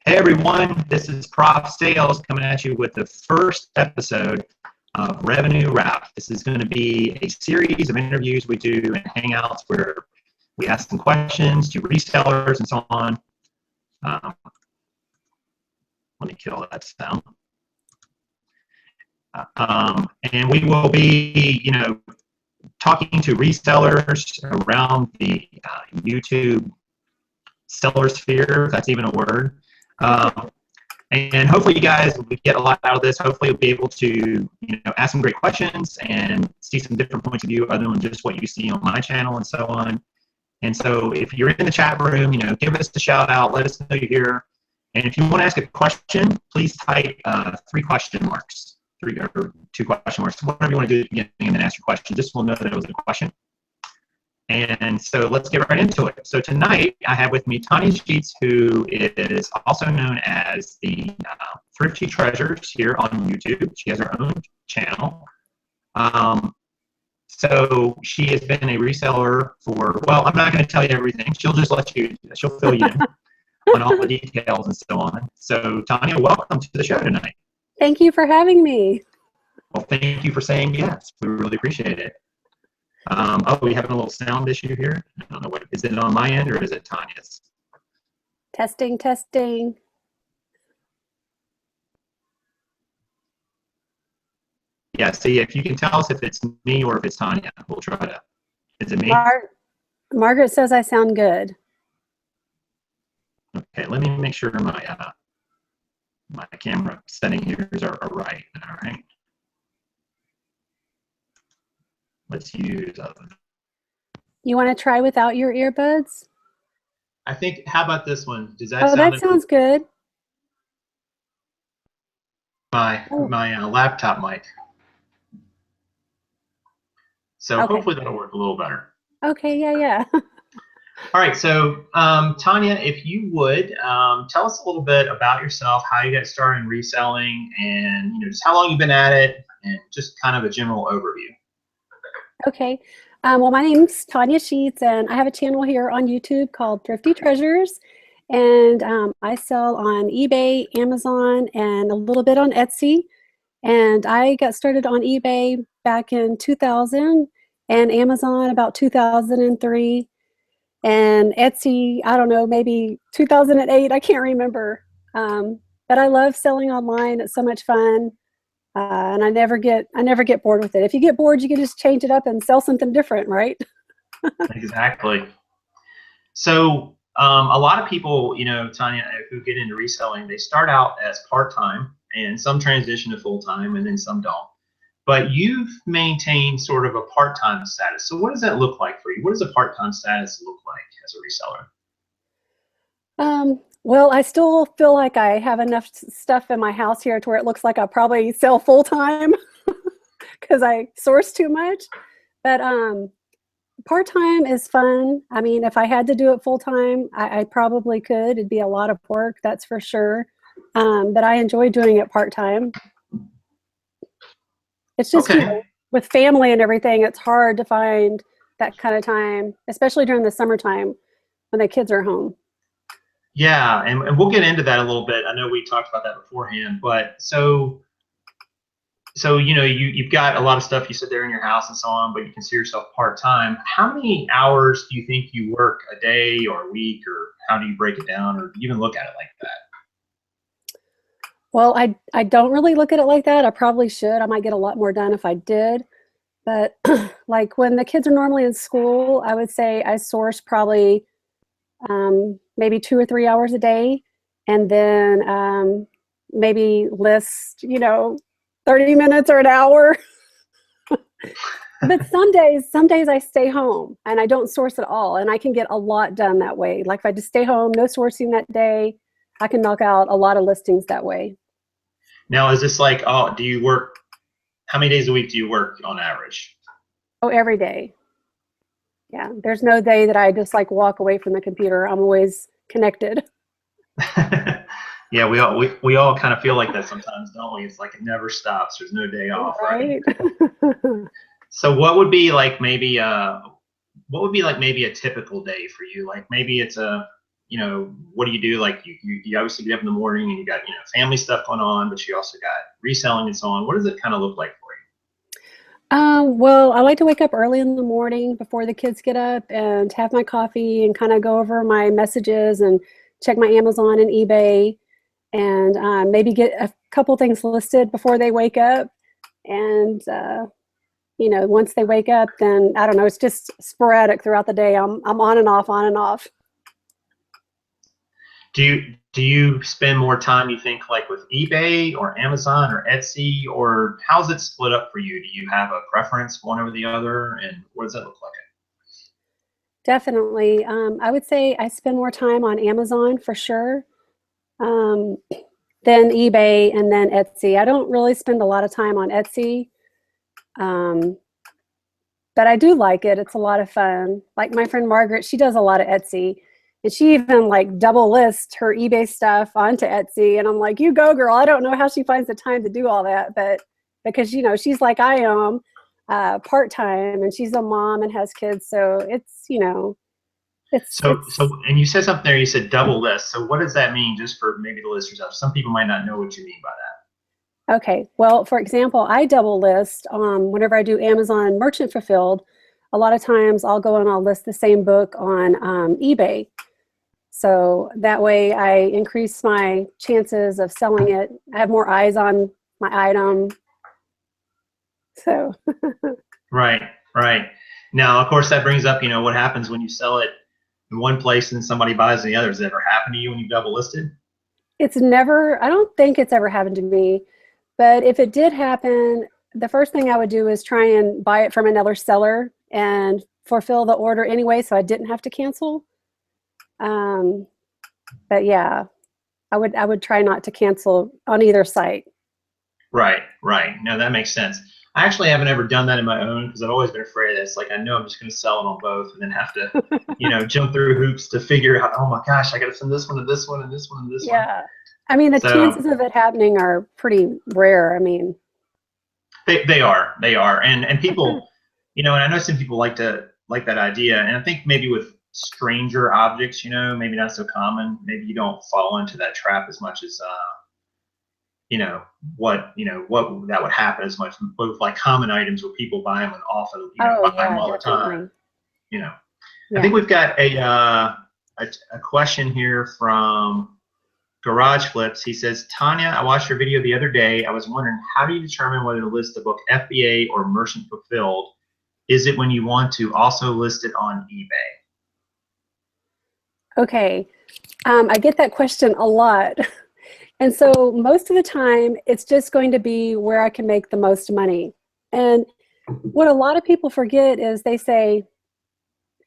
Hey everyone, this is Prof Sales coming at you with the first episode of Revenue Wrap. This is going to be a series of interviews we do in Hangouts where we ask some questions to resellers and so on. Let me kill that sound. And we will be, talking to resellers around the YouTube seller sphere, if that's even a word. And hopefully you guys will get a lot out of this. Hopefully you'll be able to, ask some great questions and see some different points of view other than just what you see on my channel and so on. And so if you're in the chat room, give us a shout out, let us know you're here. And if you want to ask a question, please type 3 question marks, 3 or 2 question marks, whatever you want to do at the beginning, and then ask your question. Just we'll know that it was a question. And so let's get right into it. So tonight I have with me Tonya Sheets, who is also known as the Thrifty Treasures here on YouTube. She has her own channel. So she has been a reseller for, well, I'm not going to tell you everything. She'll just she'll fill you in on all the details and so on. So Tonya, welcome to the show tonight. Thank you for having me. Well, thank you for saying yes. We really appreciate it. Oh, we having a little sound issue here. I don't know, is it on my end or is it Tonya's? Testing, testing. Yeah, see, if you can tell us if it's me or if it's Tonya, we'll try to. Is it me? Margaret says I sound good. Okay, let me make sure my my camera setting here are right. All right. Let's use. You want to try without your earbuds? I think. How about this one? Does that? Oh, that sounds good. My laptop mic. So okay. Hopefully that'll work a little better. Okay. Yeah. All right. So Tonya, if you would tell us a little bit about yourself, how you got started in reselling, and just how long you've been at it, and just kind of a general overview. Okay. Well, my name's Tonya Sheets, and I have a channel here on YouTube called Thrifty Treasures, and I sell on eBay, Amazon, and a little bit on Etsy. And I got started on eBay back in 2000, and Amazon about 2003, and Etsy, I don't know, maybe 2008. I can't remember. But I love selling online. It's so much fun. And I never get bored with it. If you get bored, you can just change it up and sell something different, right? Exactly. So a lot of people, Tonya, who get into reselling, they start out as part-time, and some transition to full-time, and then some don't. But you've maintained sort of a part-time status. So what does that look like for you? What does a part-time status look like as a reseller? Well, I still feel like I have enough stuff in my house here to where it looks like I probably sell full-time because I source too much. But part-time is fun. I mean, if I had to do it full-time, I probably could. It'd be a lot of work, that's for sure. But I enjoy doing it part-time. It's just, okay. With family and everything, it's hard to find that kind of time, especially during the summertime when the kids are home. Yeah, and we'll get into that a little bit. I know we talked about that beforehand, but so you've got a lot of stuff you sit there in your house and so on, but you consider yourself part-time. How many hours do you think you work a day or a week, or how do you break it down, or do you even look at it like that? Well, I don't really look at it like that. I probably should. I might get a lot more done if I did. But like when the kids are normally in school, I would say I source probably maybe 2 or 3 hours a day, and then maybe list 30 minutes or an hour. But some days I stay home and I don't source at all, and I can get a lot done that way. Like if I just stay home, no sourcing that day, I can knock out a lot of listings that way. Now, is this like, how many days a week do you work on average? Oh, every day. Yeah, there's no day that I just like walk away from the computer. I'm always connected. Yeah, we all kind of feel like that sometimes, don't we? It's like it never stops. There's no day off, right? So what would be like maybe a typical day for you? Like maybe it's a you know, what do you do? Like you obviously get up in the morning and you got, you know, family stuff going on, but you also got reselling and so on. What does it kind of look like for you? Well, I like to wake up early in the morning before the kids get up and have my coffee and kind of go over my messages and check my Amazon and eBay and maybe get a couple things listed before they wake up. And, you know, once they wake up, then I don't know, it's just sporadic throughout the day. I'm on and off, on and off. Do you spend more time, you think, like with eBay or Amazon or Etsy, or how's it split up for you? Do you have a preference one over the other, and what does that look like? Definitely. I would say I spend more time on Amazon for sure, then eBay, and then Etsy. I don't really spend a lot of time on Etsy, but I do like it. It's a lot of fun. Like my friend Margaret, she does a lot of Etsy. And she even like double lists her eBay stuff onto Etsy. And I'm like, you go, girl. I don't know how she finds the time to do all that. But because, you know, she's like I am, part-time, and she's a mom and has kids. So it's, you know, So, and you said something there, you said double list. So what does that mean, just for maybe the listeners out? Some people might not know what you mean by that. Okay. Well, for example, I double list whenever I do Amazon merchant fulfilled. A lot of times I'll go and I'll list the same book on eBay. So that way I increase my chances of selling it. I have more eyes on my item. So. Right, right. Now, of course, that brings up, you know, what happens when you sell it in one place and somebody buys in the other. Has it ever happened to you when you double listed? It's never, I don't think it's ever happened to me. But if it did happen, the first thing I would do is try and buy it from another seller and fulfill the order anyway, so I didn't have to cancel. But yeah, I would try not to cancel on either site. Right, right. No, that makes sense. I actually haven't ever done that in my own because I've always been afraid that it's like, I know I'm just going to sell it on both and then have to, you know, jump through hoops to figure out, oh my gosh, I got to send this one to this one and this one and this one. Yeah. I mean, the chances of it happening are pretty rare. I mean, they are. And people, you know, and I know some people like that idea. And I think maybe with stranger objects, you know, maybe not so common. Maybe you don't fall into that trap as much as, you know, what that would happen as much with like common items where people buy them and often, you know, buy them all the time. You know, I think we've got a question here from Garage Flips. He says, Tonya, I watched your video the other day. I was wondering, how do you determine whether to list the book FBA or merchant fulfilled? Is it when you want to also list it on eBay? Okay, I get that question a lot. And so most of the time, it's just going to be where I can make the most money. And what a lot of people forget is they say,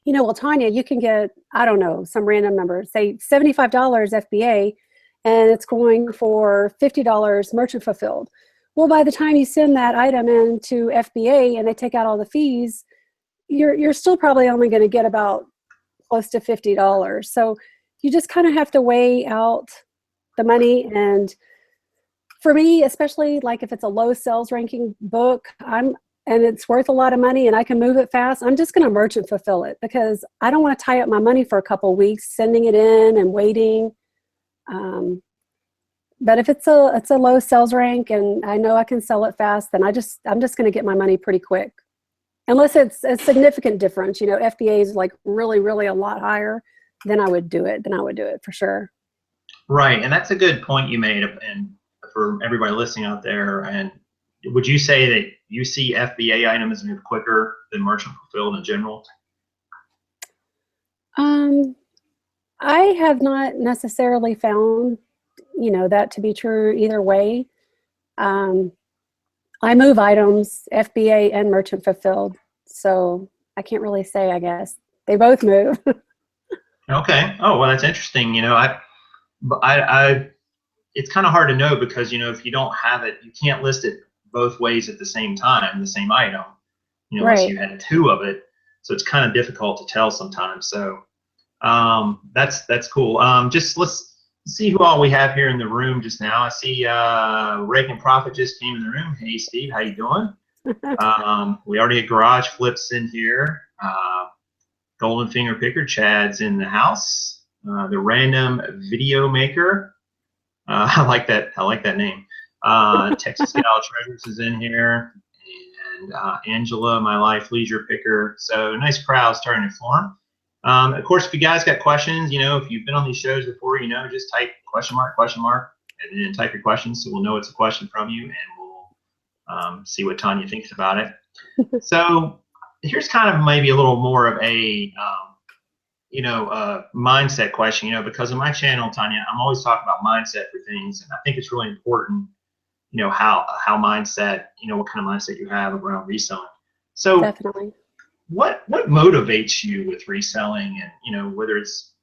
you know, well, Tonya, you can get, I don't know, some random number, say $75 FBA, and it's going for $50 merchant fulfilled. Well, by the time you send that item into FBA and they take out all the fees, you're still probably only going to get about close to $50. So you just kind of have to weigh out the money. And for me, especially like if it's a low sales ranking book, and it's worth a lot of money and I can move it fast, I'm just going to merchant fulfill it because I don't want to tie up my money for a couple of weeks sending it in and waiting. But if it's a low sales rank and I know I can sell it fast, then I'm just going to get my money pretty quick. Unless it's a significant difference, you know, FBA is like really, really a lot higher, then I would do it. Then I would do it for sure. Right, and that's a good point you made, and for everybody listening out there. And would you say that you see FBA items move quicker than merchant fulfilled in general? I have not necessarily found, you know, that to be true either way. I move items, FBA and merchant fulfilled, so I can't really say, I guess. They both move. Okay. Oh, well, that's interesting. You know, it's kind of hard to know because, you know, if you don't have it, you can't list it both ways at the same time, the same item, you know, unless you had two of it. So it's kind of difficult to tell sometimes. So that's cool. Just let's see who all we have here in the room just now. I see Raiken Prophet just came in the room. Hey, Steve, how you doing? We already had Garage Flips in here. Golden Finger Picker, Chad's in the house. the random video maker. I like that. I like that name. Texas Scale Treasures is in here, and Angela, my life leisure picker. So nice crowd starting to form. Of course, if you guys got questions, if you've been on these shows before, just type question mark, and then type your questions so we'll know it's a question from you, and we'll see what Tonya thinks about it. So here's kind of maybe a little more of a mindset question, because on my channel, Tonya, I'm always talking about mindset for things, and I think it's really important, how mindset, what kind of mindset you have around reselling. So Definitely. What motivates you with reselling, and whether it's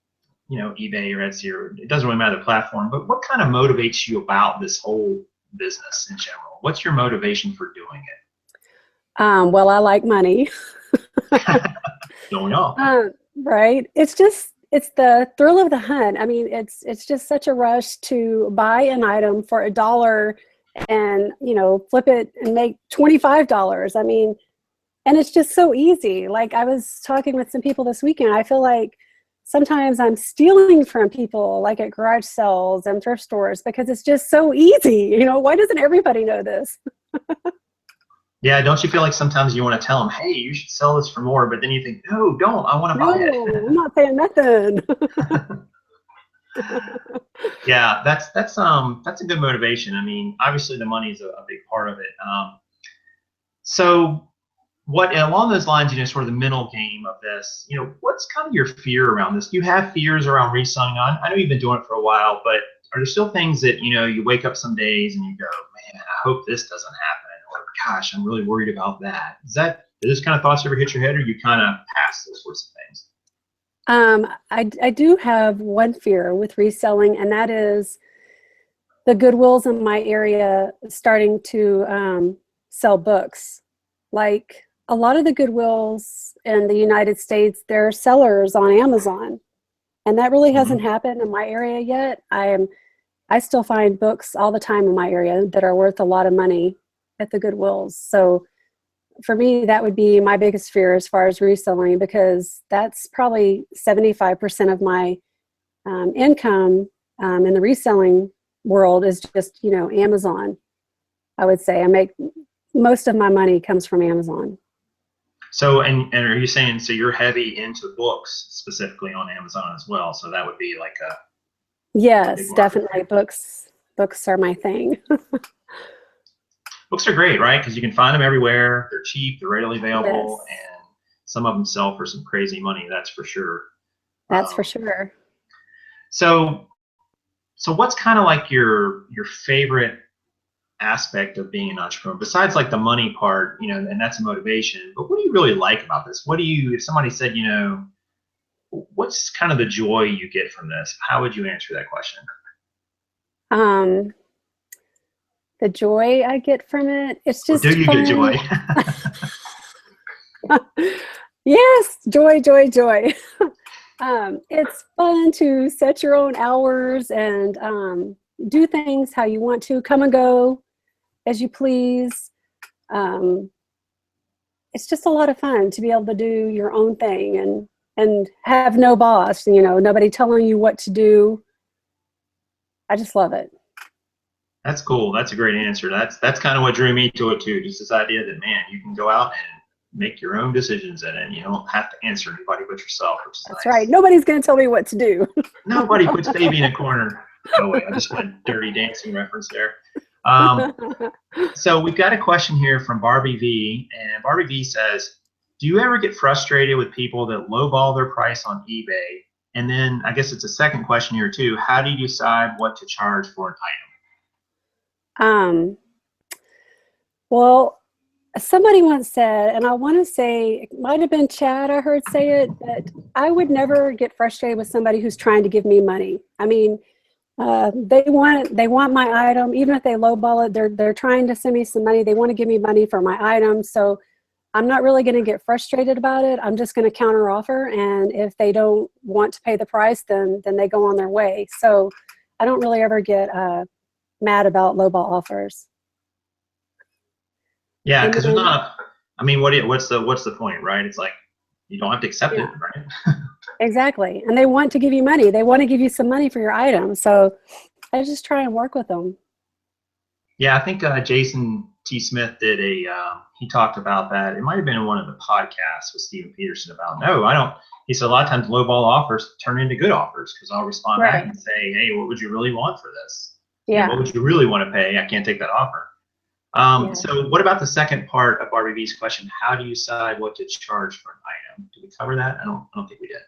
eBay or Etsy, or it doesn't really matter the platform, but what kind of motivates you about this whole business in general? What's your motivation for doing it? Well, I like money. Don't we all? Right. It's the thrill of the hunt. I mean, it's just such a rush to buy an item for $1 and, flip it and make $25. I mean, and it's just so easy. Like, I was talking with some people this weekend. I feel like sometimes I'm stealing from people, like at garage sales and thrift stores, because it's just so easy. Why doesn't everybody know this? Yeah, don't you feel like sometimes you want to tell them, hey, you should sell this for more, but then you think, no, don't, I want to buy it. I'm not saying nothing. Yeah, that's a good motivation. I mean, obviously the money is a big part of it. So what along those lines, sort of the mental game of this, what's kind of your fear around this? Do you have fears around reselling? I know you've been doing it for a while, but are there still things that, you wake up some days and you go, man, I hope this doesn't happen, or gosh, I'm really worried about that. Do those kind of thoughts ever hit your head, or you kind of pass those sorts of things? I do have one fear with reselling, and that is the Goodwills in my area starting to sell books. Like, a lot of the Goodwills in the United States, they're sellers on Amazon, and that really hasn't happened in my area yet. I still find books all the time in my area that are worth a lot of money at the Goodwills. So for me, that would be my biggest fear as far as reselling, because that's probably 75% of my income in the reselling world is just, Amazon. I would say I make most of my money comes from Amazon. So, and are you saying, so you're heavy into books specifically on Amazon as well? So that would be like a... Yes, definitely. Books are my thing. Books are great, right? Because you can find them everywhere. They're cheap. They're readily available, Yes. and some of them sell for some crazy money. That's for sure. That's for sure. So what's kind of like your favorite aspect of being an entrepreneur, besides like the money part, and that's a motivation, but what do you really like about this? If somebody said, what's kind of the joy you get from this? How would you answer that question? The joy I get from it, it's just do you fun. get joy? Yes, joy. It's fun to set your own hours and do things how you want to, come and go as you please. It's just a lot of fun to be able to do your own thing and have no boss, nobody telling you what to do. I just love it. That's cool. That's a great answer. That's kind of what drew me to it too. Just this idea that, man, you can go out and make your own decisions in it, and you don't have to answer anybody but yourself. That's nice. Right. Nobody's going to tell me what to do. Nobody puts baby in a corner. Oh wait, I just went Dirty Dancing reference there. So we've got a question here from Barbie V, and Barbie V says, do you ever get frustrated with people that lowball their price on eBay? And then I guess it's a second question here too. How do you decide what to charge for an item? Well, somebody once said, and I want to say it might have been Chad, I heard say it, that I would never get frustrated with somebody who's trying to give me money. I mean, they want my item, even if they lowball it, they're trying to send me some money. They want to give me money for my item. So I'm not really going to get frustrated about it. I'm just going to counter offer. And if they don't want to pay the price, then they go on their way. So I don't really ever get mad about lowball offers. Yeah, because there's not. I mean, what's the point, right? It's like you don't have to accept it, right? Exactly. And they want to give you money. They want to give you some money for your item. So I just try and work with them. Yeah, I think Jason T. Smith did he talked about that. It might have been in one of the podcasts with Stephen Peterson about, no, I don't. He said a lot of times lowball offers turn into good offers because I'll respond back and say, hey, what would you really want for this? Yeah. What would you really want to pay? I can't take that offer. So what about the second part of Barbie V's question? How do you decide what to charge for an item? Did we cover that? I don't think we did.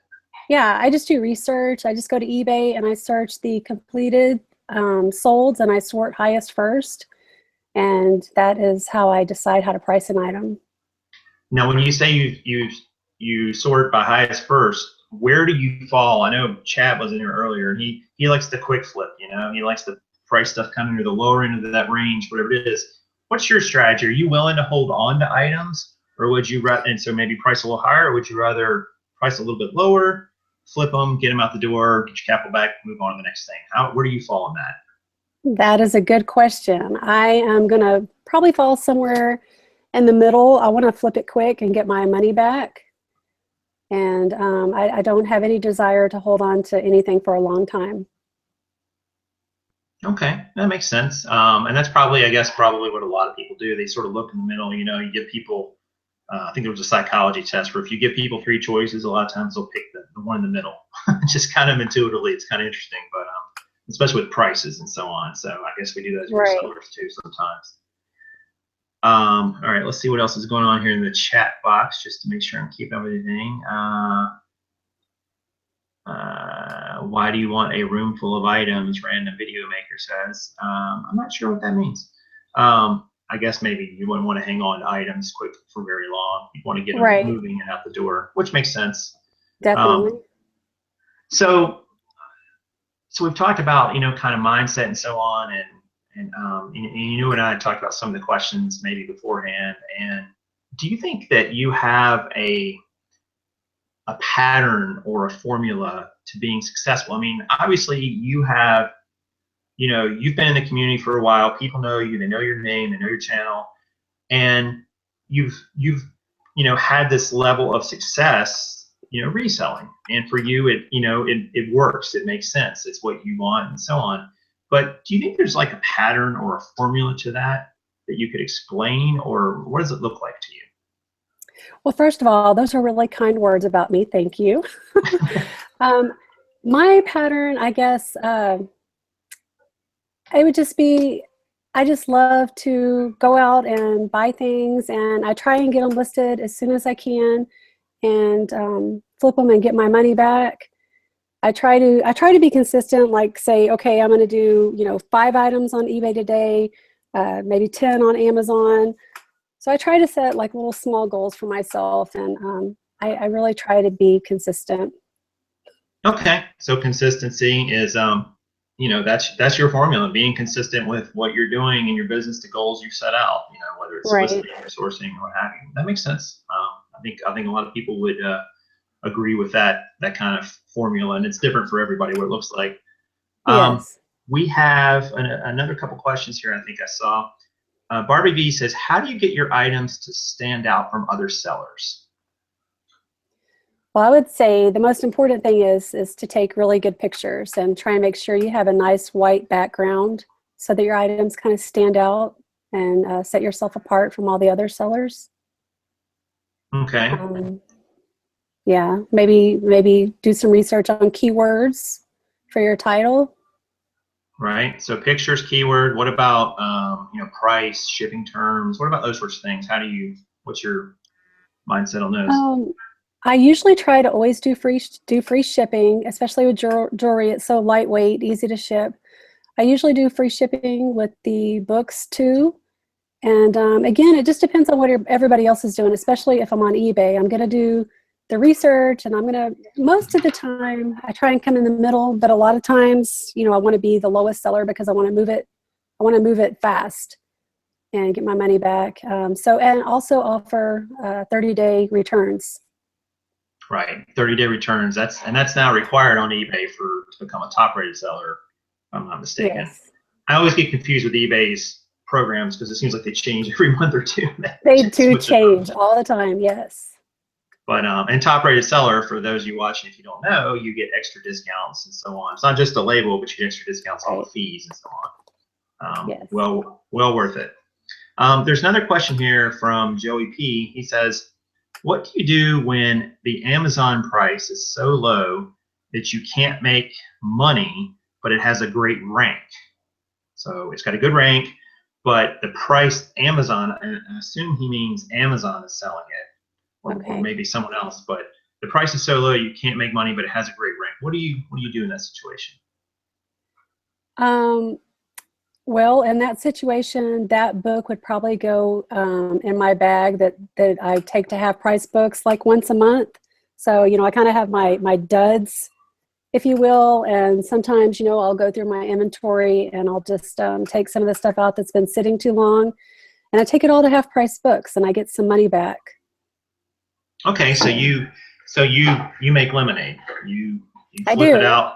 Yeah, I just do research. I just go to eBay and I search the completed solds and I sort highest first. And that is how I decide how to price an item. Now, when you say you sort by highest first, where do you fall? I know Chad was in here earlier, and he likes the quick flip. He likes to price stuff kind of near the lower end of that range, whatever it is. What's your strategy? Are you willing to hold on to items, or would you rather, and so maybe price a little higher, or would you rather price a little bit lower, flip them, get them out the door, get your capital back, move on to the next thing? Where do you fall on that? That is a good question. I am going to probably fall somewhere in the middle. I want to flip it quick and get my money back. And I don't have any desire to hold on to anything for a long time. Okay, that makes sense. And that's probably, I guess, probably what a lot of people do. They sort of look in the middle. You give people, I think there was a psychology test where if you give people three choices, a lot of times they'll pick the one in the middle. Just kind of intuitively, it's kind of interesting, but especially with prices and so on. So I guess we do that with sellers too sometimes. All right, let's see what else is going on here in the chat box, just to make sure I'm keeping everything. Why do you want a room full of items? Random video maker says. I'm not sure what that means. I guess maybe you wouldn't want to hang on to items quick for very long. You want to get them moving and out the door, which makes sense. Definitely. So we've talked about kind of mindset and so on, and you and I talked about some of the questions maybe beforehand. And do you think that you have a pattern or a formula to being successful? I mean, obviously you have, you've been in the community for a while. People know you, they know your name, they know your channel, and you've had this level of success, reselling. And for you, it works, it makes sense, it's what you want and so on. But do you think there's like a pattern or a formula to that you could explain, or what does it look like to you? Well, first of all, those are really kind words about me. Thank you. My pattern, I guess, it would just be, I just love to go out and buy things, and I try and get them listed as soon as I can, and flip them and get my money back. I try to be consistent, like say, okay, I'm going to do 5 items on eBay today, maybe 10 on Amazon. So I try to set like little small goals for myself, and I really try to be consistent. Okay, so consistency is that's your formula, being consistent with what you're doing in your business, the goals you've set out, whether it's listing or sourcing or what have you. That makes sense. I think a lot of people would agree with that kind of formula, and it's different for everybody what it looks like. Yes. We have another couple questions here. I think I saw. Barbie V says, how do you get your items to stand out from other sellers? Well, I would say the most important thing is to take really good pictures and try and make sure you have a nice white background so that your items kind of stand out and set yourself apart from all the other sellers. Okay. Yeah, maybe do some research on keywords for your title. Right. So pictures, keyword. What about price, shipping terms? What about those sorts of things? What's your mindset on those? I usually try to always do free shipping, especially with jewelry. It's so lightweight, easy to ship. I usually do free shipping with the books too. And again, it just depends on what everybody else is doing, especially if I'm on eBay. I'm going to do the research, and most of the time, I try and come in the middle, but a lot of times, I want to be the lowest seller because I want to move it fast and get my money back. And also offer 30-day returns. Right, 30-day returns. That's now required on eBay to become a top-rated seller, if I'm not mistaken. Yes. I always get confused with eBay's programs because it seems like they change every month or two. They do change all the time, yes. But and top rated seller, for those of you watching, if you don't know, you get extra discounts and so on. It's not just a label, but you get extra discounts on the fees and so on. Yes. Well worth it. There's another question here from Joey P. He says, what do you do when the Amazon price is so low that you can't make money, but it has a great rank? So it's got a good rank, but the price Amazon, I assume he means Amazon is selling it, or maybe someone else, but the price is so low you can't make money, but it has a great rank. What do you do in that situation? Well, in that situation, that book would probably go in my bag that I take to half price books like once a month. So, I kind of have my duds, if you will, and sometimes, I'll go through my inventory and I'll just take some of the stuff out that's been sitting too long, and I take it all to half price books and I get some money back. Okay, so you make lemonade. You flip it out.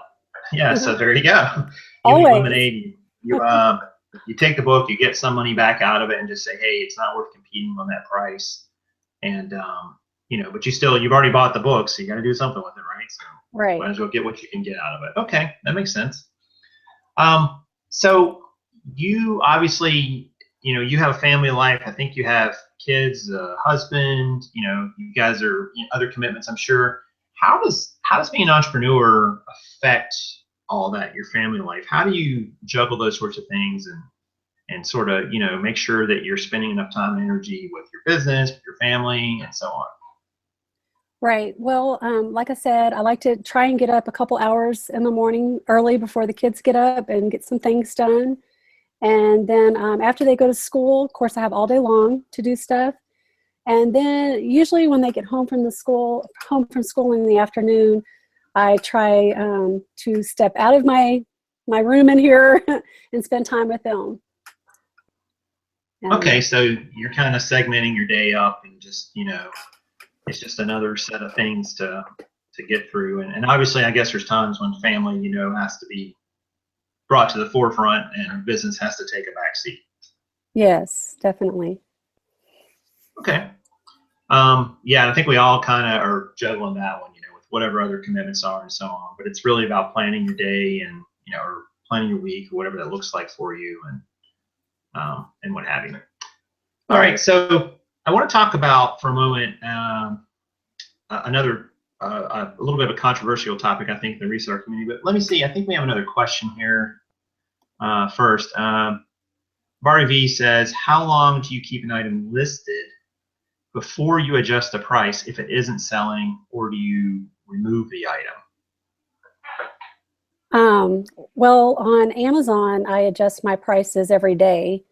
Yeah, so there you go. You make lemonade. You take the book, you get some money back out of it, and just say, hey, it's not worth competing on that price. And but you've already bought the book, so you got to do something with it, right? So might as well get what you can get out of it. Okay, that makes sense. So you obviously, you have a family life. I think you have kids, a husband. You guys are other commitments, I'm sure. How does being an entrepreneur affect all that, your family life? How do you juggle those sorts of things and sort of make sure that you're spending enough time and energy with your business, with your family, and so on? Right. Well, like I said, I like to try and get up a couple hours in the morning early before the kids get up and get some things done. And then after they go to school, of course, I have all day long to do stuff. And then usually when they get home from school in the afternoon, I try to step out of my room in here and spend time with them. Okay, so you're kind of segmenting your day up, and just it's just another set of things to get through. And obviously, I guess there's times when family has to be brought to the forefront and business has to take a back seat. Yes, definitely. Okay. Yeah, I think we all kind of are juggling that one, with whatever other commitments are and so on. But it's really about planning your day and or planning your week, or whatever that looks like for you, and what have you. All right, so I want to talk about for a moment another a little bit of a controversial topic, I think, in the reseller community. But let me see. I think we have another question here first. Barry V says, how long do you keep an item listed before you adjust the price if it isn't selling, or do you remove the item? Well, on Amazon, I adjust my prices every day.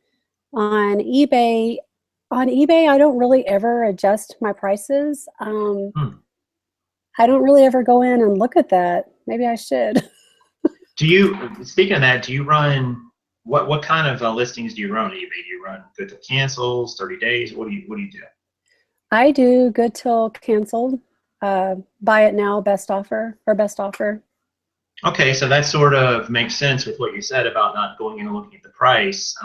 On eBay, I don't really ever adjust my prices. I don't really ever go in and look at that. Maybe I should. Speaking of that, do you run, what kind of listings do you run on eBay? Do you run good till cancels, 30 days? What do you do? I do good till canceled. Buy it now, best offer, or best offer. Okay, so that sort of makes sense with what you said about not going in and looking at the price.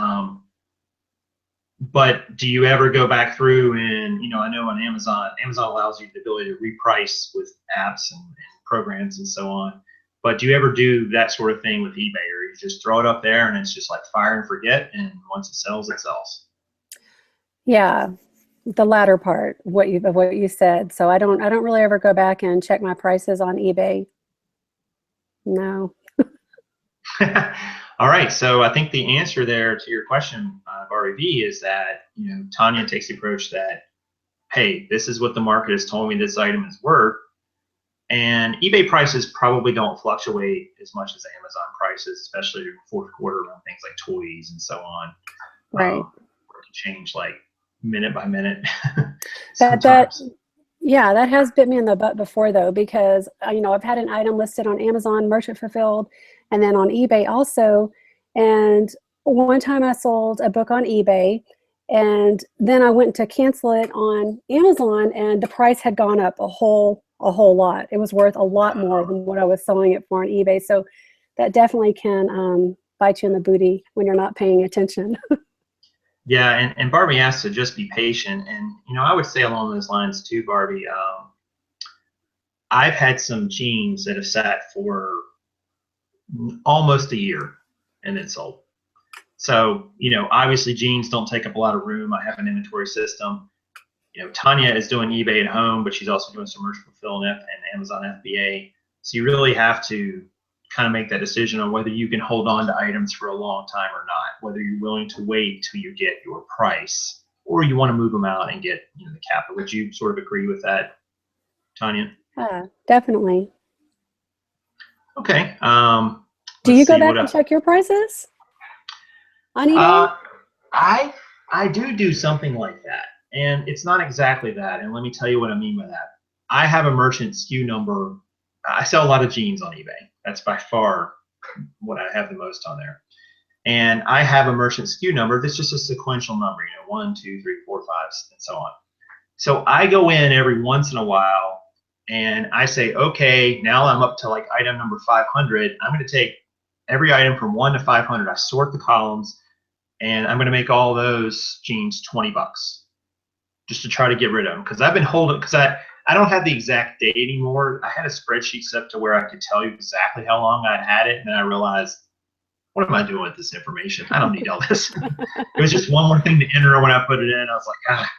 But do you ever go back through and, I know on Amazon allows you the ability to reprice with apps and programs and so on. But do you ever do that sort of thing with eBay, or you just throw it up there and it's just like fire and forget, and once it sells, it sells? Yeah, the latter part, what you said. So I don't really ever go back and check my prices on eBay. No. All right, so I think the answer there to your question, RV, is that Tonya takes the approach that, hey, this is what the market has told me this item is worth, and eBay prices probably don't fluctuate as much as Amazon prices, especially in the fourth quarter on things like toys and so on. Right. Where it can change like minute by minute. Yeah, that has bit me in the butt before, though, because I've had an item listed on Amazon, merchant fulfilled, and then on eBay also. And one time I sold a book on eBay, and then I went to cancel it on Amazon, and the price had gone up a whole lot. It was worth a lot more than what I was selling it for on eBay. So that definitely can bite you in the booty when you're not paying attention. Yeah, and Barbie asked to just be patient, and I would say along those lines too, Barbie. I've had some jeans that have sat for almost a year and then sold. So, you know, obviously jeans don't take up a lot of room. I have an inventory system. You know, Tonya is doing eBay at home, but she's also doing some merchant fulfillment and Amazon FBA. So you really have to kind of make that decision on whether you can hold on to items for a long time or not, whether you're willing to wait till you get your price or you want to move them out and get, you know, the capital. Would you sort of agree with that, Tonya? Definitely. Okay. Do you go back and check your prices on eBay? I do something like that, and it's not exactly that. And let me tell you what I mean by that. I have a merchant SKU number. I sell a lot of jeans on eBay. That's by far what I have the most on there. And I have a merchant SKU number that's just a sequential number, you know, 1, 2, 3, 4, 5, and so on. So I go in every once in a while and I say, okay, now I'm up to like item number 500. I'm going to take every item from 1 to 500. I sort the columns and I'm going to make all those jeans $20 just to try to get rid of them. Because I've been holding, because I don't have the exact date anymore. I had a spreadsheet set up to where I could tell you exactly how long I'd had it. And then I realized, what am I doing with this information? I don't need all this. It was just one more thing to enter when I put it in. I was like, ah.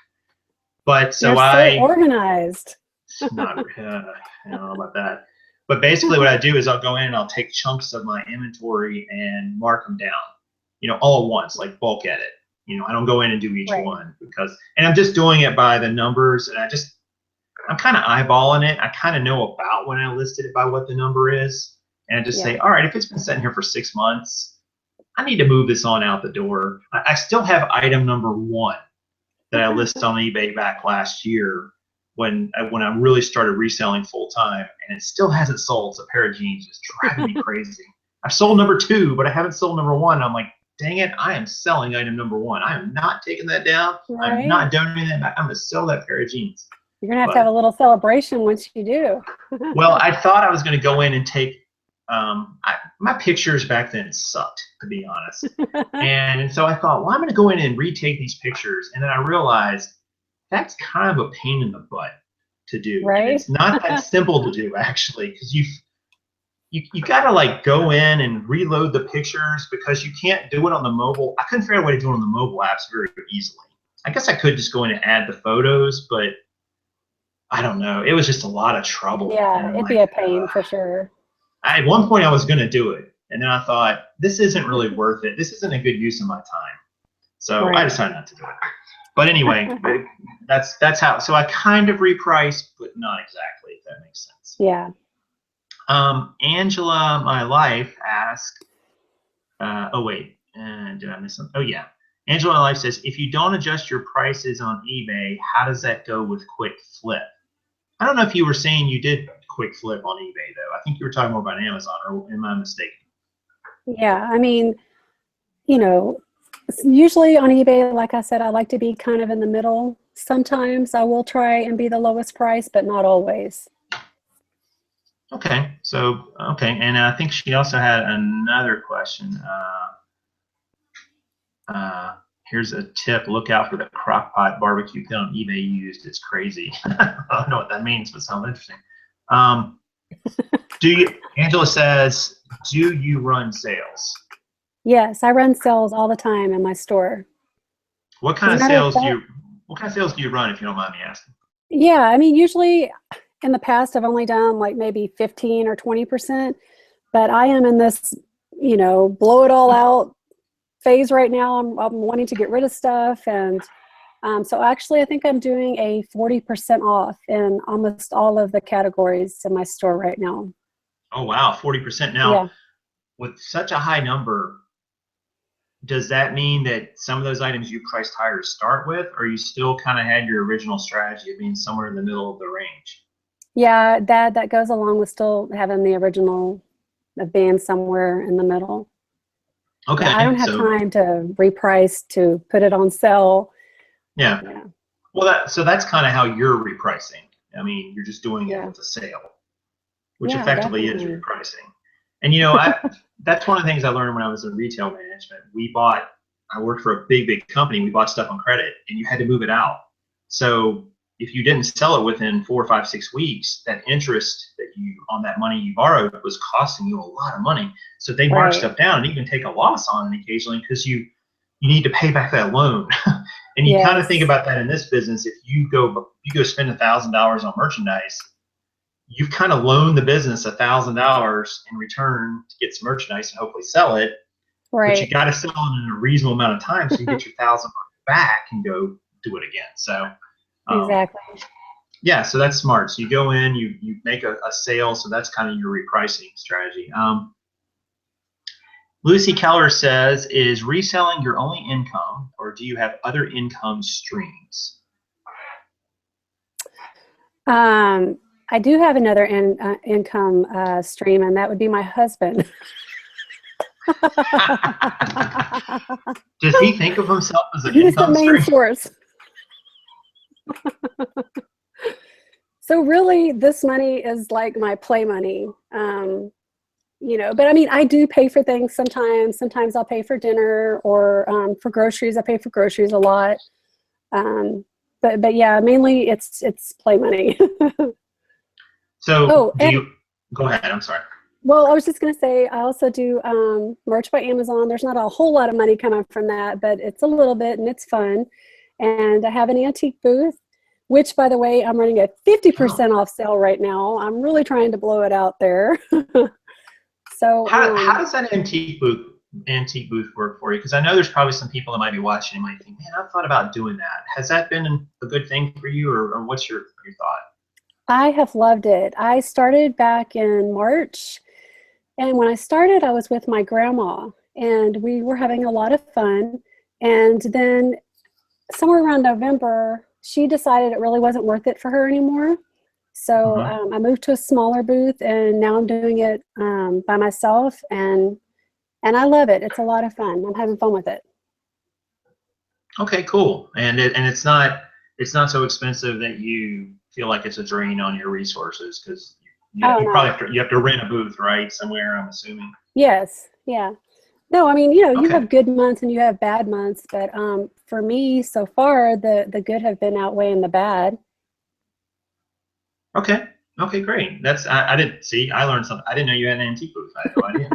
But so You're so organized. Not, I don't know about that. But basically what I do is I'll go in and I'll take chunks of my inventory and mark them down, you know, all at once, like bulk edit. You know, I don't go in and do each one because, and I'm just doing it by the numbers, and I'm kind of eyeballing it. I kind of know about when I listed it by what the number is, and I just say, all right, if it's been sitting here for 6 months, I need to move this on out the door. I still have item number 1 that I listed on eBay back last year when I really started reselling full time, and it still hasn't sold. It's a pair of jeans, just driving me crazy. I've sold number 2, but I haven't sold number 1. I'm like, dang it, I am selling item number 1. I am not taking that down. I'm not donating that back. I'm going to sell that pair of jeans. You're going to have a little celebration once you do. Well, I thought I was going to go in and take, my pictures back then sucked, to be honest. And so I thought, well, I'm going to go in and retake these pictures. And then I realized that's kind of a pain in the butt to do. Right. And it's not that simple to do, actually, because you got to like go in and reload the pictures because you can't do it on the mobile. I couldn't figure out a way to do it on the mobile apps very easily. I guess I could just go in and add the photos, but I don't know. It was just a lot of trouble. Yeah, it'd be a pain for sure. At one point I was going to do it, and then I thought, this isn't really worth it. This isn't a good use of my time. So I decided not to do it. But anyway, that's how. So I kind of repriced, but not exactly, if that makes sense. Yeah. Angela, my life, asked, oh wait, did I miss something? Oh yeah. Angela, my life says, if you don't adjust your prices on eBay, how does that go with Quick Flip? I don't know if you were saying you did Quick Flip on eBay though. I think you were talking more about Amazon, or am I mistaken? Yeah, I mean, you know, usually on eBay, like I said, I like to be kind of in the middle. Sometimes I will try and be the lowest price, but not always. Okay, so, okay, and I think she also had another question. Here's a tip. Look out for the crock pot barbecue pit on eBay used. It's crazy. I don't know what that means, but it sounds interesting. Angela says, do you run sales? Yes, I run sales all the time in my store. What kind of sales do you run, if you don't mind me asking? Yeah, I mean, usually in the past I've only done like maybe 15 or 20%, but I am in this, you know, blow it all out phase right now. I'm wanting to get rid of stuff, and so actually I think I'm doing a 40% off in almost all of the categories in my store right now. Oh wow, 40%. Now, with such a high number, does that mean that some of those items you priced higher to start with, or you still kind of had your original strategy of being somewhere in the middle of the range? Yeah, that goes along with still having the original of being somewhere in the middle. Okay. Yeah, I don't have time to reprice to put it on sale. Yeah. Well, so that's kind of how you're repricing. I mean, you're just doing it with a sale, which effectively is repricing. And you know, that's one of the things I learned when I was in retail management. I worked for a big company. We bought stuff on credit, and you had to move it out. So if you didn't sell it within 4, 5, 6 weeks, that interest that you on that money you borrowed was costing you a lot of money. So they mark stuff down and even take a loss on it occasionally because you need to pay back that loan. And you kind of think about that in this business. If you go spend $1,000 on merchandise, you've kind of loaned the business $1,000 in return to get some merchandise and hopefully sell it. Right. But you got to sell it in a reasonable amount of time so you get your $1,000 back and go do it again. So exactly. Yeah, so that's smart. So you go in, you make a sale, so that's kind of your repricing strategy. Lucy Keller says, is reselling your only income, or do you have other income streams? I do have another income stream, and that would be my husband. Does he think of himself as an He's the income main stream? source. So really, this money is like my play money. You know, but I mean, I do pay for things sometimes. Sometimes I'll pay for dinner, or for groceries. I pay for groceries a lot. But yeah, mainly it's play money. So go ahead, I'm sorry. Well, I was just going to say, I also do merch by Amazon. There's not a whole lot of money coming from that, but it's a little bit and it's fun. And I have an antique booth, which, by the way, I'm running a 50% off sale right now. I'm really trying to blow it out there. So how does that antique booth work for you? Because I know there's probably some people that might be watching and might think, man, I've thought about doing that. Has that been a good thing for you, or what's your thought? I have loved it. I started back in March, and when I started, I was with my grandma, and we were having a lot of fun. And then somewhere around November, she decided it really wasn't worth it for her anymore. So I moved to a smaller booth, and now I'm doing it by myself, and I love it. It's a lot of fun. I'm having fun with it. Okay, cool. And it's not so expensive that you feel like it's a drain on your resources, because you probably have to rent a booth, right, somewhere, I'm assuming. Yes. Yeah. No, I mean, you know, you have good months and you have bad months, but for me, so far, the good have been outweighing the bad. Okay, great. That's I didn't see. I learned something. I didn't know you had an antique booth. I had no idea.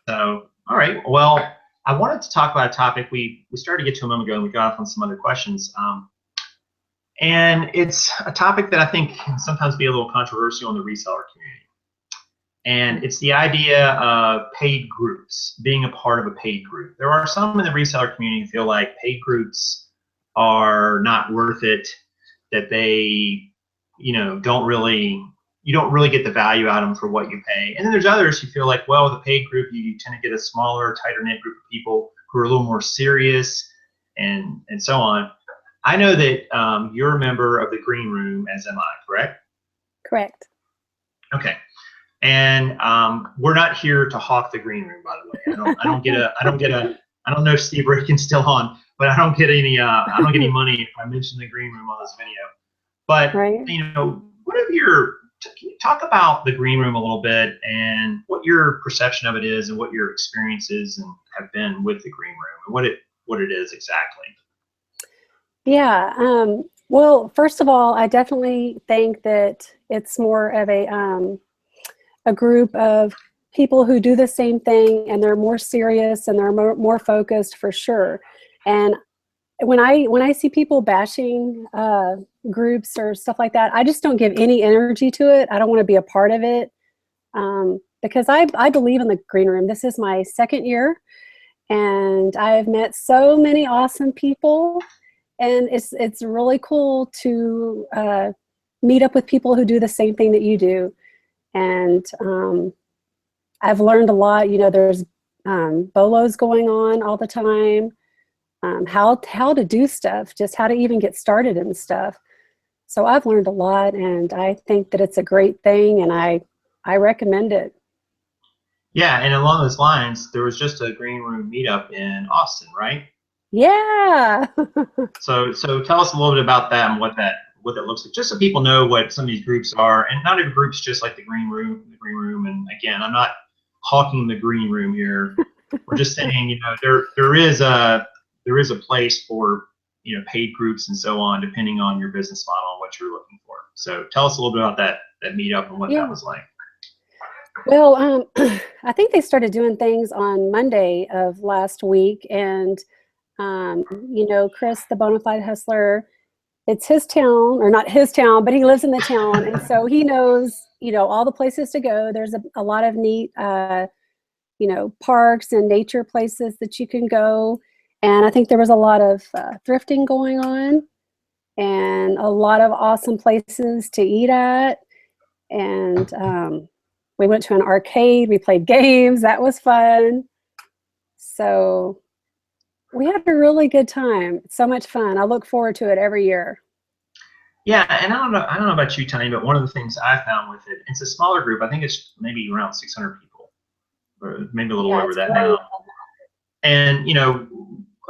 So, all right. Well, I wanted to talk about a topic we started to get to a moment ago, and we got off on some other questions. And it's a topic that I think can sometimes be a little controversial in the reseller community. And it's the idea of paid groups, being a part of a paid group. There are some in the reseller community who feel like paid groups are not worth it, that they, you don't really get the value out of them for what you pay. And then there's others who feel like, well, with a paid group, you tend to get a smaller, tighter knit group of people who are a little more serious and so on. I know that you're a member of the green room, as am I, correct? Correct. Okay. And we're not here to hawk the green room, by the way. I don't know if Steve Raiken's still on, but I don't get any money if I mention the green room on this video. But can you talk about the green room a little bit, and what your perception of it is, and what your experiences have been with the green room, and what it is exactly? Yeah. Well, first of all, I definitely think that it's more of a group of people who do the same thing, and they're more serious and they're more focused, for sure. And when I see people bashing groups or stuff like that, I just don't give any energy to it. I don't want to be a part of it, because I believe in the green room. This is my second year, and I've met so many awesome people, and it's really cool to meet up with people who do the same thing that you do. And I've learned a lot. There's bolos going on all the time. How to do stuff, just how to even get started and stuff. So I've learned a lot, and I think that it's a great thing, and I recommend it. Yeah, and along those lines, there was just a green room meetup in Austin, right? Yeah. So tell us a little bit about that and what that looks like, just so people know what some of these groups are. And not every group's just like the green room. And again, I'm not hawking the green room here. We're just saying, there is a place for paid groups and so on, depending on your business model and what you're looking for. So tell us a little bit about that meetup and what that was like. Well, I think they started doing things on Monday of last week, and Chris, the Bonafide Hustler, it's his town, or not his town, but he lives in the town, and so he knows, all the places to go. There's a lot of neat, parks and nature places that you can go, and I think there was a lot of thrifting going on, and a lot of awesome places to eat at, and we went to an arcade. We played games. That was fun. So we had a really good time. It's so much fun. I look forward to it every year. Yeah, and I don't know about you, Tonya, but one of the things I found with it, it's a smaller group. I think it's maybe around 600 people, or maybe a little over that now. And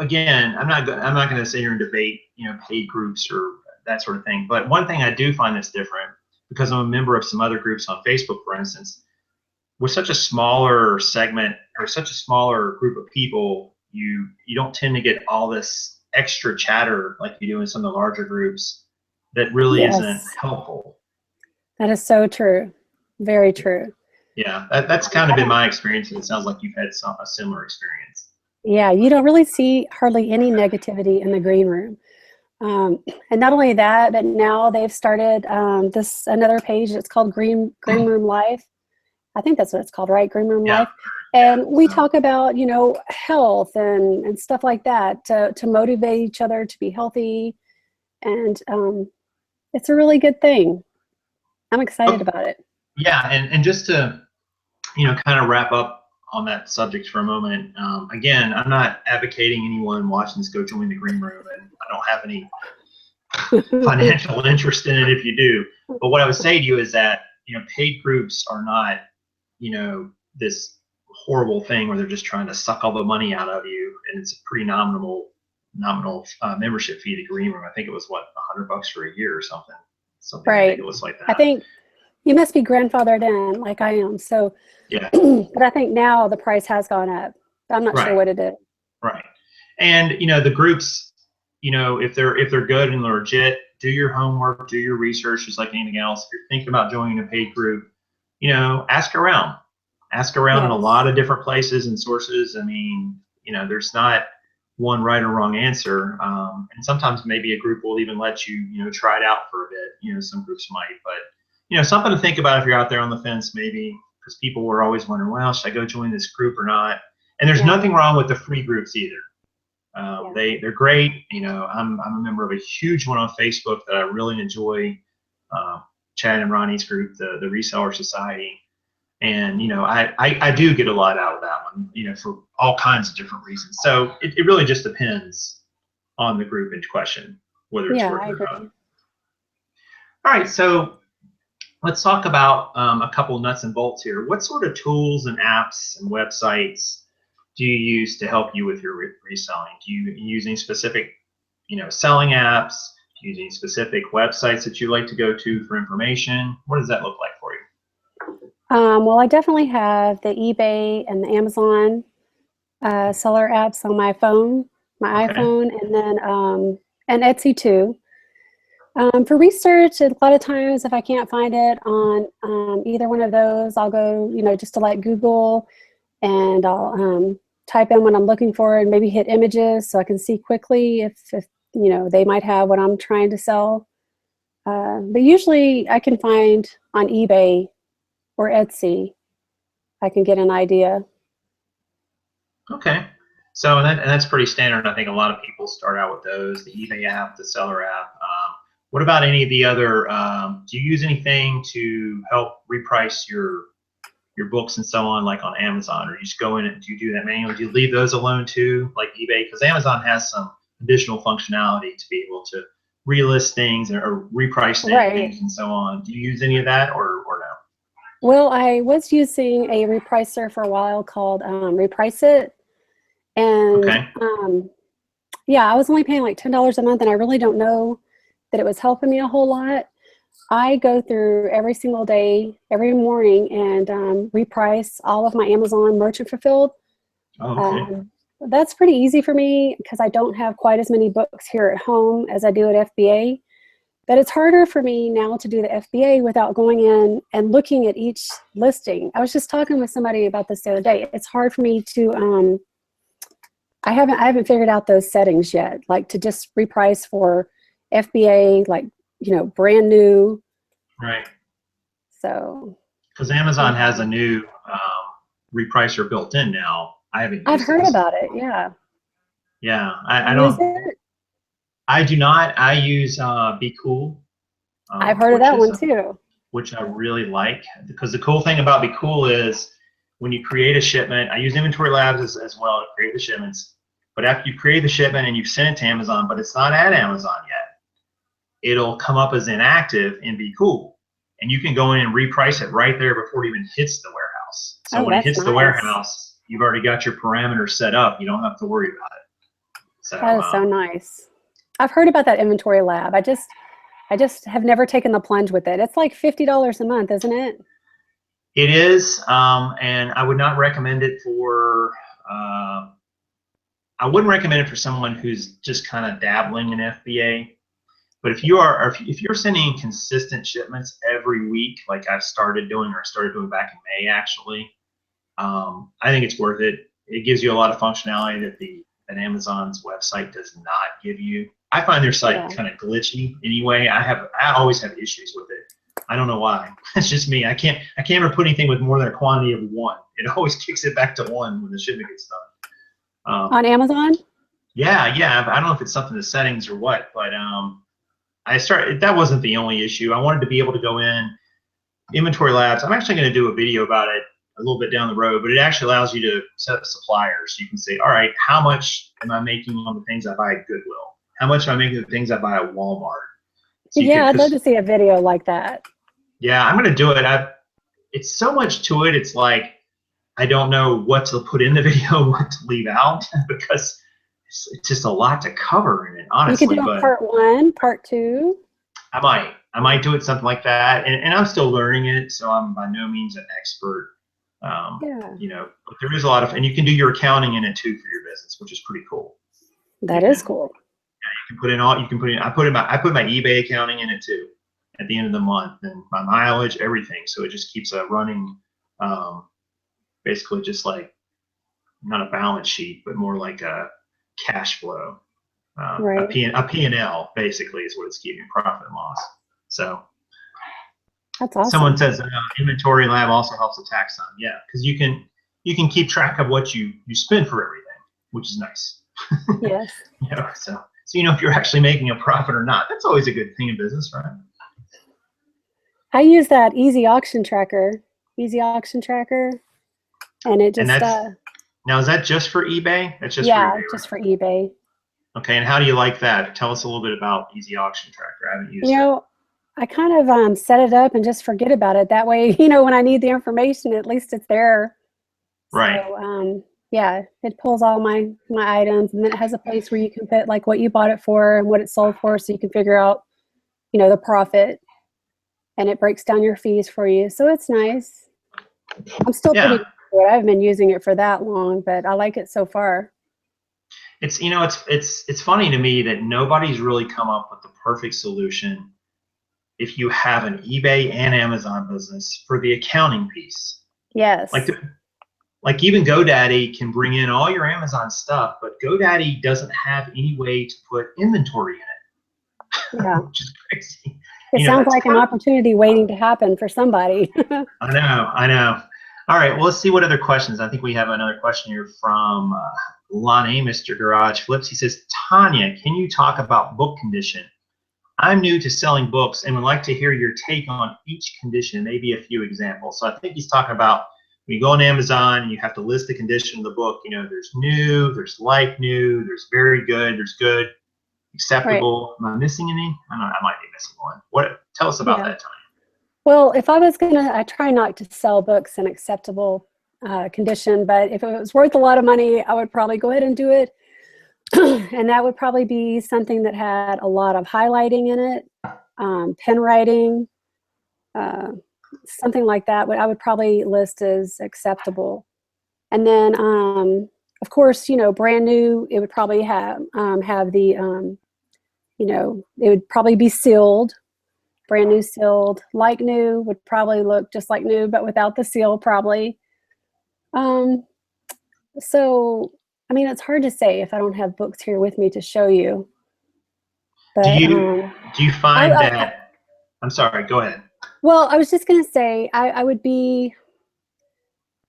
again, I'm not going to sit here and debate paid groups or that sort of thing. But one thing I do find that's different, because I'm a member of some other groups on Facebook, for instance, with such a smaller segment or such a smaller group of people, you don't tend to get all this extra chatter like you do in some of the larger groups that really isn't helpful. That is so true. Very true. Yeah, that's kind of been my experience, and it sounds like you've had a similar experience. Yeah, you don't really see hardly any negativity in the green room. And not only that, but now they've started another page. It's called Green Room Life. I think that's what it's called, right? Green Room Life. And we talk about, health and stuff like that to motivate each other to be healthy. And it's a really good thing. I'm excited about it. Yeah, and just to, kind of wrap up on that subject for a moment. Again, I'm not advocating anyone watching this go join the green room, and I don't have any financial interest in it if you do. But what I would say to you is that, paid groups are not, this horrible thing where they're just trying to suck all the money out of you, and it's a pretty nominal membership fee to green room. I think it was $100 for a year or something ridiculous like that. I think you must be grandfathered in like I am. So yeah. But I think now the price has gone up. I'm not sure what it is. Right. And the groups, if they're good and legit, do your homework, do your research, just like anything else. If you're thinking about joining a paid group, ask around. Ask around in a lot of different places and sources. I mean, there's not one right or wrong answer. And sometimes maybe a group will even let you, try it out for a bit. Some groups might, but something to think about if you're out there on the fence, maybe, because people were always wondering, well, should I go join this group or not? And there's nothing wrong with the free groups either. They're great. I'm a member of a huge one on Facebook that I really enjoy. Chad and Ronnie's group, the Reseller Society. And, I do get a lot out of that one, for all kinds of different reasons. So it really just depends on the group in question, whether it's worth it or not. All right, so let's talk about a couple of nuts and bolts here. What sort of tools and apps and websites do you use to help you with your reselling? Do you use any specific, selling apps? Do you use any specific websites that you like to go to for information? What does that look like for you? Well, I definitely have the eBay and the Amazon seller apps on my phone, my iPhone, and then and Etsy too. For research, a lot of times if I can't find it on either one of those, I'll go, just to like Google, and I'll type in what I'm looking for and maybe hit images so I can see quickly if they might have what I'm trying to sell. But usually I can find on eBay or Etsy, I can get an idea. Okay. So and that's pretty standard. I think a lot of people start out with those, the eBay app, the seller app. What about any of the other, do you use anything to help reprice your books and so on, like on Amazon, or you just go in and do you do that manually? Do you leave those alone too, like eBay? Because Amazon has some additional functionality to be able to relist things or reprice things and so on. Do you use any of that or no? Well, I was using a repricer for a while called Reprice It. And I was only paying like $10 a month, and I really don't know that it was helping me a whole lot. I go through every single day, every morning, and reprice all of my Amazon merchant fulfilled. that's pretty easy for me because I don't have quite as many books here at home as I do at FBA. But it's harder for me now to do the FBA without going in and looking at each listing. I was just talking with somebody about this the other day. It's hard for me to, I haven't figured out those settings yet, like to just reprice for FBA, like, you know, brand new. Right. So. Because Amazon has a new repricer built in now. I haven't used I've heard this. about it, yeah. Yeah, I don't. Use it? I do not. I use Be Cool. I've heard of that one too. Which I really like, because the cool thing about Be Cool is when you create a shipment, I use Inventory Labs as well to create the shipments. But after you create the shipment and you've sent it to Amazon, but it's not at Amazon yet, it'll come up as inactive in Be Cool. And you can go in and reprice it right there before it even hits the warehouse. So when it hits the warehouse, you've already got your parameters set up. You don't have to worry about it. So, that is so nice. I've heard about that Inventory Lab. I just have never taken the plunge with it. It's like $50 a month, isn't it? It is, and I would not recommend it for. I wouldn't recommend it for someone who's just kind of dabbling in FBA. But if you're sending consistent shipments every week, like I've started doing, or started doing back in May actually, I think it's worth it. It gives you a lot of functionality that Amazon's website does not give you. I find their site kind of glitchy anyway. I always have issues with it. I don't know why. It's just me. I can't ever put anything with more than a quantity of 1. It always kicks it back to 1 when the shipment gets done. On Amazon? Yeah. I don't know if it's something in the settings or what, but that wasn't the only issue. I wanted to be able to go in Inventory Labs. I'm actually going to do a video about it a little bit down the road, but it actually allows you to set up suppliers. You can say, all right, how much am I making on the things I buy at Goodwill? How much am I making on the things I buy at Walmart? So yeah, I'd love to see a video like that. Yeah, I'm going to do it. It's so much to it. It's like, I don't know what to put in the video, what to leave out, because it's just a lot to cover in it, honestly. You could do a part 1, part 2. I might do it something like that, and I'm still learning it, so I'm by no means an expert. You know, but there is a lot of, and you can do your accounting in it too for your business, which is pretty cool. That is cool. Yeah, you can put in all. You can put in. I put my eBay accounting in it too, at the end of the month, and my mileage, everything. So it just keeps a running, basically just like not a balance sheet, but more like a cash flow. Right. A P&L basically is what it's keeping, profit and loss. So that's awesome. Someone says Inventory Lab also helps with tax time. Yeah, because you can keep track of what you spend for everything, which is nice. Yes. You know, so you know if you're actually making a profit or not. That's always a good thing in business, right? I use that Easy Auction Tracker, and it just. Now, is that just for eBay? That's just for eBay, right? Just for eBay. Okay, and how do you like that? Tell us a little bit about Easy Auction Tracker. I haven't used it. You know, I kind of set it up and just forget about it. That way, you know, when I need the information, at least it's there. Right. So, yeah, it pulls all my items, and then it has a place where you can put like what you bought it for and what it sold for, so you can figure out, you know, the profit, and it breaks down your fees for you. So it's nice. I'm still pretty good. I haven't been using it for that long, but I like it so far. It's, you know, it's funny to me that nobody's really come up with the perfect solution if you have an eBay and Amazon business for the accounting piece. Yes. Like even GoDaddy can bring in all your Amazon stuff, but GoDaddy doesn't have any way to put inventory in it. Yeah. Which is crazy. It sounds like an opportunity waiting to happen for somebody. I know. All right, well, let's see what other questions. I think we have another question here from Lonnie, Mr. Garage Flips. He says, Tonya, can you talk about book condition? I'm new to selling books and would like to hear your take on each condition, maybe a few examples. So I think he's talking about when you go on Amazon and you have to list the condition of the book. You know, there's new, there's like new, there's very good, there's good, acceptable. Right. Am I missing any? I don't know, I might be missing one. Tell us about that, Tonya. Well, if I was I try not to sell books in acceptable condition, but if it was worth a lot of money, I would probably go ahead and do it. And that would probably be something that had a lot of highlighting in it, pen writing, something like that. I would probably list as acceptable. And then of course, brand new, it would probably have the, it would probably be sealed, brand new sealed. Like new would probably look just like new, but without the seal probably. So, I mean, it's hard to say if I don't have books here with me to show you. But do you find that? I'm sorry. Go ahead. Well, I was just going to say I would be,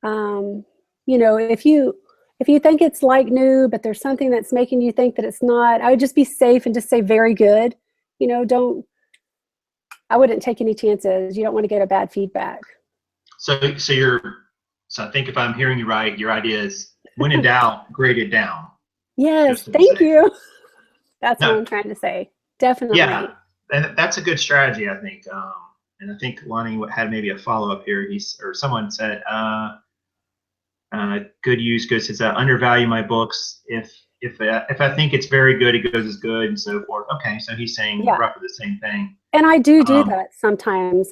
if you think it's like new, but there's something that's making you think that it's not, I would just be safe and just say very good. I wouldn't take any chances. You don't want to get a bad feedback. So I think if I'm hearing you right, your idea is when in doubt, grade it down. Yes, thank you. That's what I'm trying to say. Definitely. Yeah, and that's a good strategy, I think. And I think Lonnie had maybe a follow-up here. Someone said, good use, good says, undervalue my books. If I think it's very good, it goes as good and so forth. Okay, so he's saying roughly the same thing. And I do that sometimes,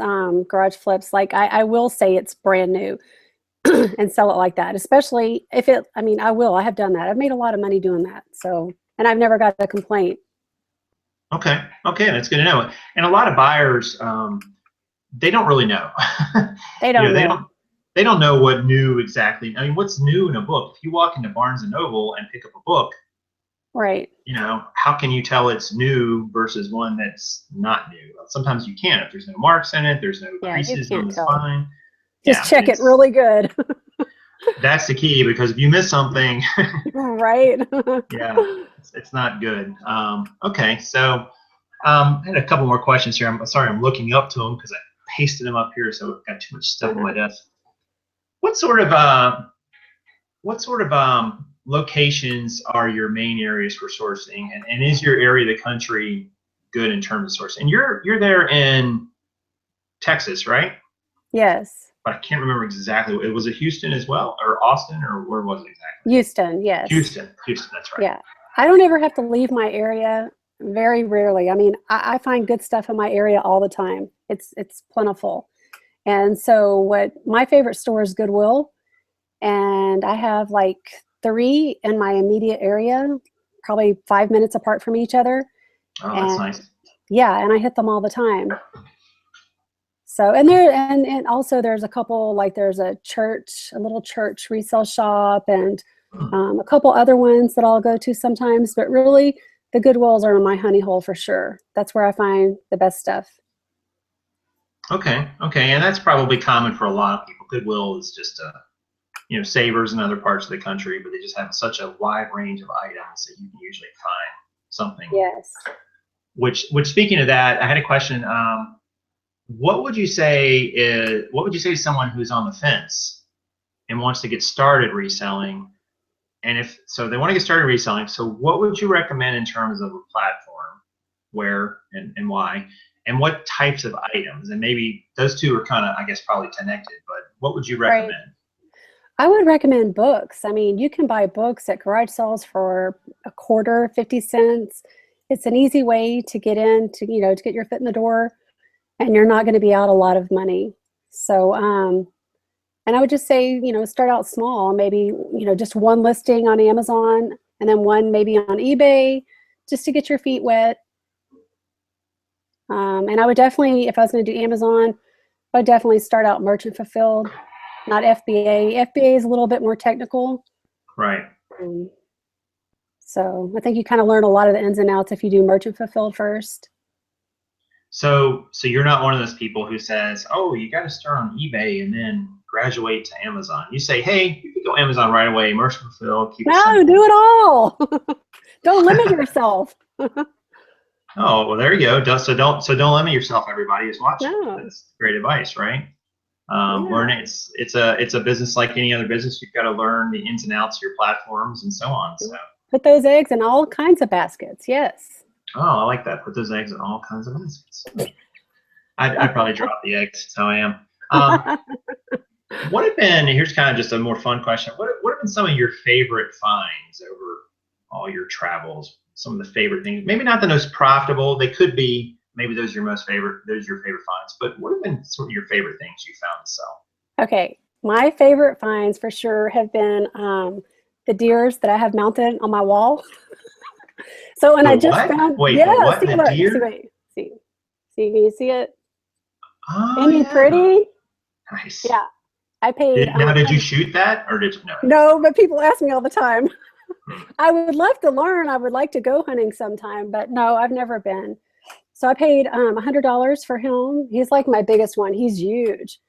garage flips. Like I will say it's brand new and sell it like that, especially if I have done that. I've made a lot of money doing that. So, and I've never got a complaint. Okay, that's good to know. And a lot of buyers, they don't really know. They don't know. They don't know what new exactly. I mean, what's new in a book? If you walk into Barnes and Noble and pick up a book, right? How can you tell it's new versus one that's not new? Sometimes you can't. If there's no marks in it, there's no creases on the spine. Just check it really good. That's the key, because if you miss something, right? it's not good. Okay, so I had a couple more questions here. I'm sorry, I'm looking up to them because I pasted them up here, so I've got too much stuff on my desk. What sort of locations are your main areas for sourcing, and is your area of the country good in terms of sourcing? And you're there in Texas, right? Yes. But I can't remember exactly. Was it Houston as well, or Austin, or where was it exactly? Houston, yes. Houston, that's right. Yeah, I don't ever have to leave my area. Very rarely. I mean, I find good stuff in my area all the time. It's plentiful. And so my favorite store is Goodwill. And I have like 3 in my immediate area, probably 5 minutes apart from each other. Oh, that's nice. Yeah, and I hit them all the time. So, and also there's a couple, like there's a little church resale shop, and a couple other ones that I'll go to sometimes, but really the Goodwills are my honey hole for sure. That's where I find the best stuff. Okay, and that's probably common for a lot of people. Goodwill is just Savers in other parts of the country, but they just have such a wide range of items that you can usually find something. Yes. Which speaking of that, I had a question. What would you say to someone who's on the fence and wants to get started reselling? And if so, they want to get started reselling. So what would you recommend in terms of a platform, where and why, and what types of items? And maybe those two are kind of, I guess, probably connected, but what would you recommend? Right. I would recommend books. I mean, you can buy books at garage sales for $0.25, 50 cents. It's an easy way to get in, to get your foot in the door, and you're not going to be out a lot of money. So, and I would just say, start out small, maybe, just one listing on Amazon, and then one maybe on eBay, just to get your feet wet. And I would definitely, if I was going to do Amazon, I would definitely start out merchant fulfilled, not FBA. FBA is a little bit more technical. Right. So I think you kind of learn a lot of the ins and outs if you do merchant fulfilled first. So you're not one of those people who says, oh, you got to start on eBay and then graduate to Amazon. You say, hey, you can go Amazon right away, merchant fulfilled. No, do it all. Don't limit yourself. Oh, well, there you go. So don't limit yourself. Everybody is watching. No. That's great advice, right? Yeah. Learn it. It's a business like any other business. You've got to learn the ins and outs of your platforms and so on. So put those eggs in all kinds of baskets. Yes. Oh, I like that. Put those eggs in all kinds of baskets. I'd probably drop the eggs. That's how I am. What have been? Here's kind of just a more fun question. What have been some of your favorite finds over all your travels? Some of the favorite things. Maybe not the most profitable. They could be. Maybe those are your most favorite. Those are your favorite finds. But what have been sort of your favorite things you found to sell? Okay, my favorite finds for sure have been the deers that I have mounted on my wall. So, and The I just what? found, Wait, yeah, the what? see, The look, deer? see, can you see it? Oh, Isn't he yeah. pretty? Nice. Yeah, I paid, Now, did you shoot that, or did you know? no, but people ask me all the time. Hmm. I would love to learn. I would like to go hunting sometime, but no, I've never been. So I paid $100 for him. He's like my biggest one. He's huge.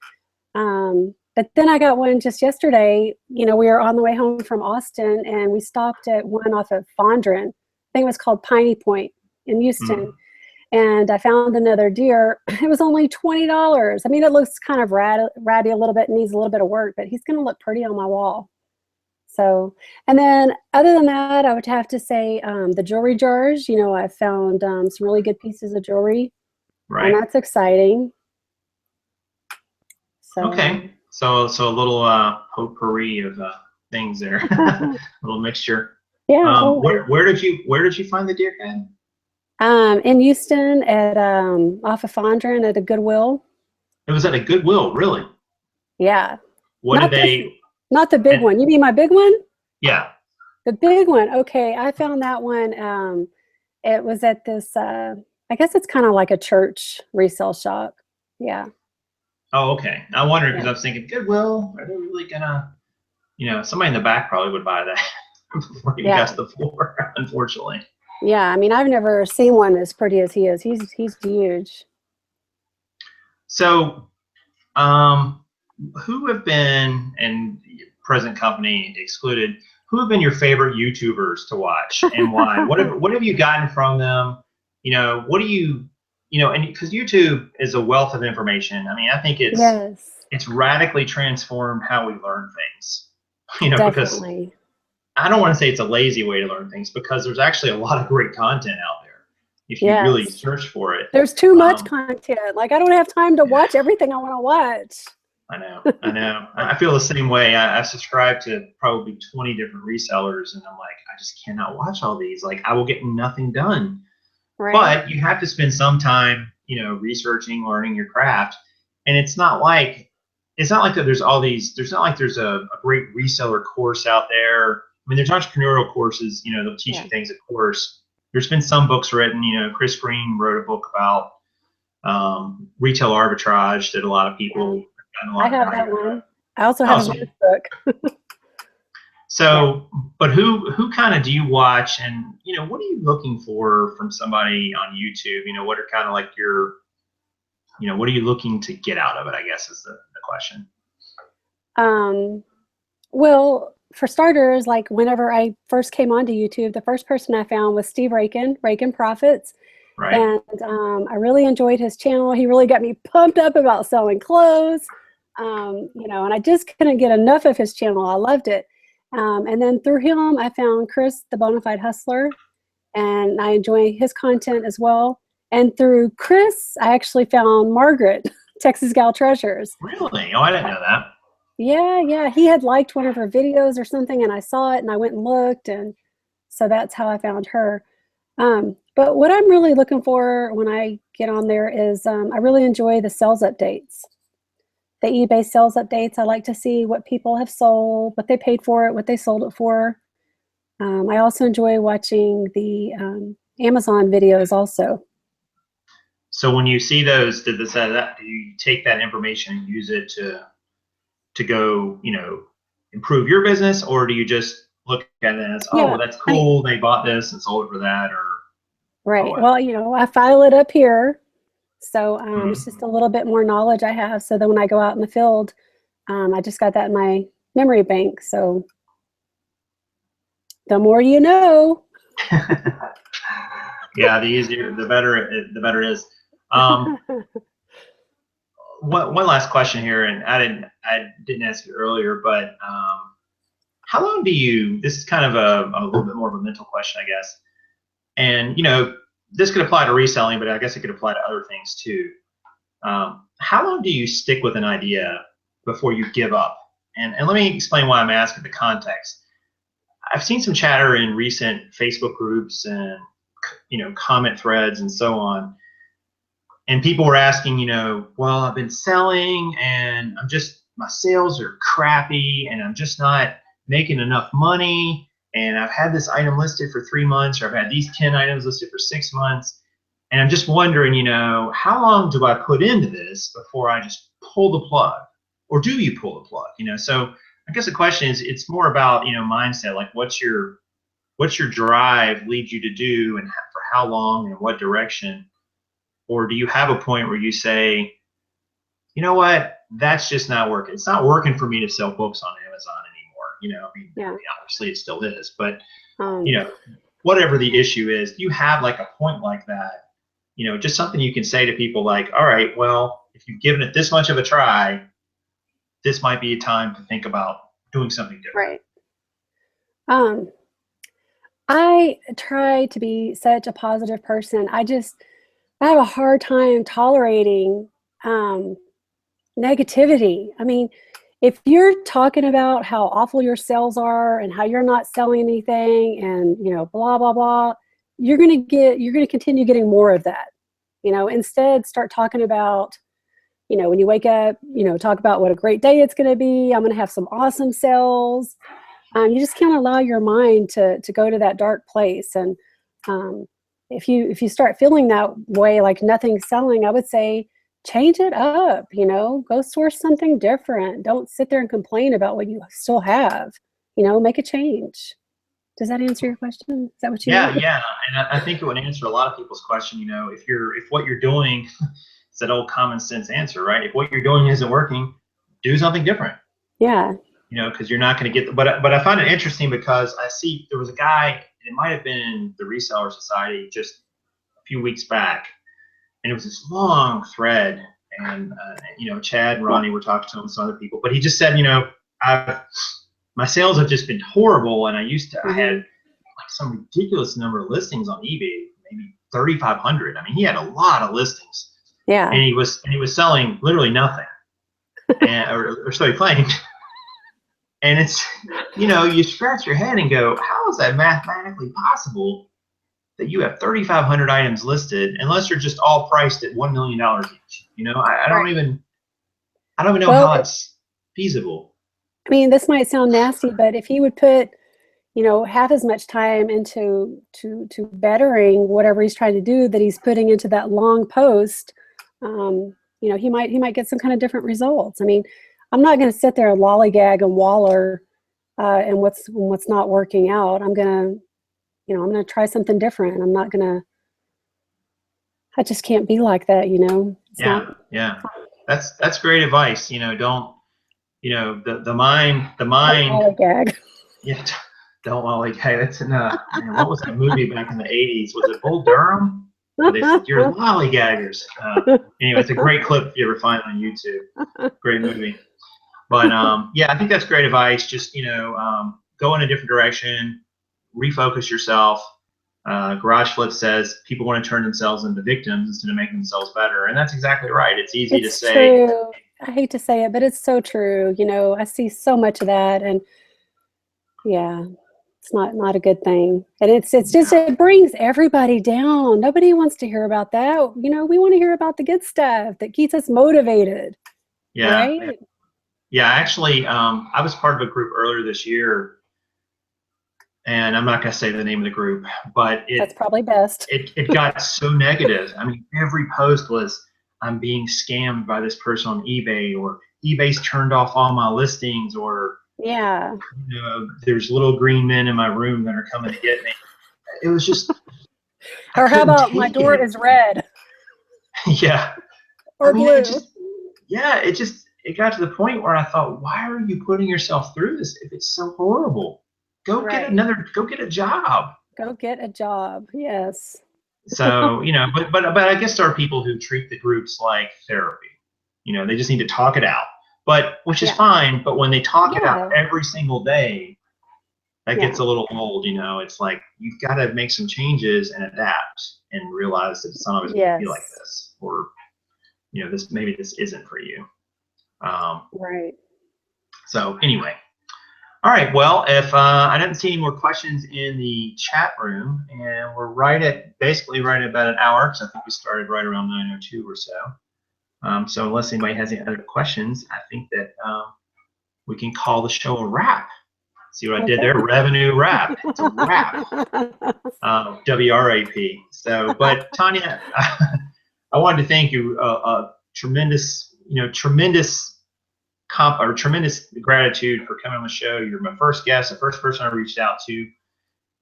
But then I got one just yesterday. You know, we were on the way home from Austin, and we stopped at one off of Fondren. I think it was called Piney Point in Houston. And I found another deer. It was only $20. I mean, it looks kind of ratty a little bit, needs a little bit of work, but he's going to look pretty on my wall. So, and then other than that, I would have to say the jewelry jars. You know, I found some really good pieces of jewelry, Right. and that's exciting. So, Okay. So a little potpourri of things there, a little mixture. yeah. Where did you find the deer head? In Houston at off of Fondren at a Goodwill. It was at a Goodwill, really. Yeah. What did they? Not the big one. You mean my big one? Yeah. The big one. Okay, I found that one. It was at this. I guess it's kind of like a church resale shop. Yeah. Oh, okay. I wondered because I was thinking Goodwill. Are they really gonna? You know, somebody in the back probably would buy that before you got to the floor. Unfortunately. Yeah, I mean, I've never seen one as pretty as he is. He's huge. So, who have been, and present company excluded, who have been your favorite YouTubers to watch and why? What have you gotten from them? You know, what do you know, and because YouTube is a wealth of information. I mean, I think it's radically transformed how we learn things. You know, Definitely. because I don't want to say it's a lazy way to learn things, because there's actually a lot of great content out there if you really search for it. There's too much content. Like, I don't have time to watch everything I want to watch. I know. I feel the same way. I subscribe to probably 20 different resellers, and I'm like, I just cannot watch all these. Like, I will get nothing done. Right. But you have to spend some time, you know, researching, learning your craft. And it's not like that there's all these, there's not like there's a great reseller course out there. I mean, there's entrepreneurial courses, you know, they'll teach you things, of course. There's been some books written, you know, Chris Green wrote a book about retail arbitrage that a lot of people I have that one. I also have a book. So, but who kind of do you watch, and, you know, what are you looking for from somebody on YouTube? You know, what are kind of like your, you know, what are you looking to get out of it, I guess is the question. Well, for starters, like whenever I first came onto YouTube, the first person I found was Steve Raiken Profits. Right. And I really enjoyed his channel. He really got me pumped up about selling clothes. You know, and I just couldn't get enough of his channel. I loved it. And then through him, I found Chris, the Bonafide Hustler, and I enjoy his content as well. And through Chris, I actually found Margaret, Texas Gal Treasures. Really? Oh, I didn't know that. Yeah. He had liked one of her videos or something, and I saw it, and I went and looked, and so that's how I found her. But what I'm really looking for when I get on there is I really enjoy the sales updates. The eBay sales updates. I like to see what people have sold, what they paid for it, what they sold it for. I also enjoy watching the Amazon videos also. So when you see those, do you take that information and use it to go, you know, improve your business, or do you just look at it as, oh, well, that's cool, they bought this and sold it for that, or? Right. Well, you know, I file it up here. So it's just a little bit more knowledge I have, so that when I go out in the field, I just got that in my memory bank. So the more you know. Yeah, the easier, the better it is. One last question here, and I didn't ask you earlier, but how long do you? This is kind of a little bit more of a mental question, I guess. And, you know, this could apply to reselling, but I guess it could apply to other things too. How long do you stick with an idea before you give up? And let me explain why I'm asking the context. I've seen some chatter in recent Facebook groups and, you know, comment threads and so on. And people were asking, you know, well, I've been selling and my sales are crappy and I'm just not making enough money, and I've had this item listed for 3 months, or I've had these 10 items listed for 6 months, and I'm just wondering, you know, how long do I put into this before I just pull the plug? Or do you pull the plug? You know, so I guess the question is, it's more about, you know, mindset. Like, what's your drive lead you to do, and for how long and what direction? Or do you have a point where you say, you know what, that's just not working. It's not working for me to sell books on Amazon anymore. You know, I mean, obviously it still is, but you know, whatever the issue is, you have like a point like that. You know, just something you can say to people like, all right, well, if you've given it this much of a try, this might be a time to think about doing something different. Right. I try to be such a positive person. I have a hard time tolerating negativity. I mean, if you're talking about how awful your sales are and how you're not selling anything and, you know, blah, blah, blah, you're going to continue getting more of that. You know, instead start talking about, you know, when you wake up, you know, talk about what a great day it's going to be. I'm going to have some awesome sales. You just can't allow your mind to go to that dark place. And if you start feeling that way, like nothing's selling, I would say change it up. You know, go source something different. Don't sit there and complain about what you still have. You know, make a change. Does that answer your question? Is that what you want? Yeah, and I think it would answer a lot of people's question. You know, if what you're doing, it's that old common sense answer, right? If what you're doing isn't working, do something different. Yeah. You know, because you're not going to get. But I find it interesting because I see there was a guy. It might have been the Reseller Society just a few weeks back, and it was this long thread. And you know, Chad and Ronnie were talking to him, some other people, but he just said, you know, my sales have just been horrible, and I had like some ridiculous number of listings on eBay, maybe 3,500. I mean, he had a lot of listings. Yeah. And he was selling literally nothing, and or so he claimed. And it's, you know, you scratch your head and go, how is that mathematically possible that you have 3,500 items listed, unless you're just all priced at $1 million each? You know, I don't even know how that's feasible. I mean, this might sound nasty, but if he would put, you know, half as much time into to bettering whatever he's trying to do that he's putting into that long post, you know, he might get some kind of different results. I mean, I'm not going to sit there and lollygag and waller and what's not working out. I'm gonna try something different. I just can't be like that, you know. Yeah. That's great advice. You know, don't, you know, the mind. Don't lollygag. Yeah, don't lollygag. That's enough. Man, what was that movie back in the 80s? Was it Bull Durham? They said, you're lollygaggers. Anyway, it's a great clip if you ever find it on YouTube. Great movie. But yeah, I think that's great advice. Just, you know, go in a different direction, refocus yourself. Garage Flip says people want to turn themselves into victims instead of making themselves better, and that's exactly right. It's easy to say. True. I hate to say it, but it's so true. You know, I see so much of that, and yeah, it's not a good thing. And it's just, it brings everybody down. Nobody wants to hear about that. You know, we want to hear about the good stuff that keeps us motivated. Yeah. Right? Yeah, actually, I was part of a group earlier this year, and I'm not going to say the name of the group, but that's probably best. It got so negative. I mean, every post was, I'm being scammed by this person on eBay, or eBay's turned off all my listings, or yeah, you know, there's little green men in my room that are coming to get me. It was just. Or how about my door is red? Yeah. Or blue. It got to the point where I thought, why are you putting yourself through this if it's so horrible? Go get a job. Go get a job. Yes. So, you know, but I guess there are people who treat the groups like therapy. You know, they just need to talk it out. But which is fine, but when they talk it out every single day, that gets a little old, you know. It's like you've got to make some changes and adapt and realize that it's not always going to be like this, or you know, maybe this isn't for you. Right. So anyway, all right. Well, if I didn't see any more questions in the chat room, and we're basically right at about an hour, because I think we started right around 9:02 or so. So unless anybody has any other questions, I think that we can call the show a wrap. See what I did there? Revenue wrap. It's a wrap. WRAP. So, but Tonya, I wanted to thank you. Tremendous, tremendous gratitude for coming on the show. You're my first guest, the first person I reached out to.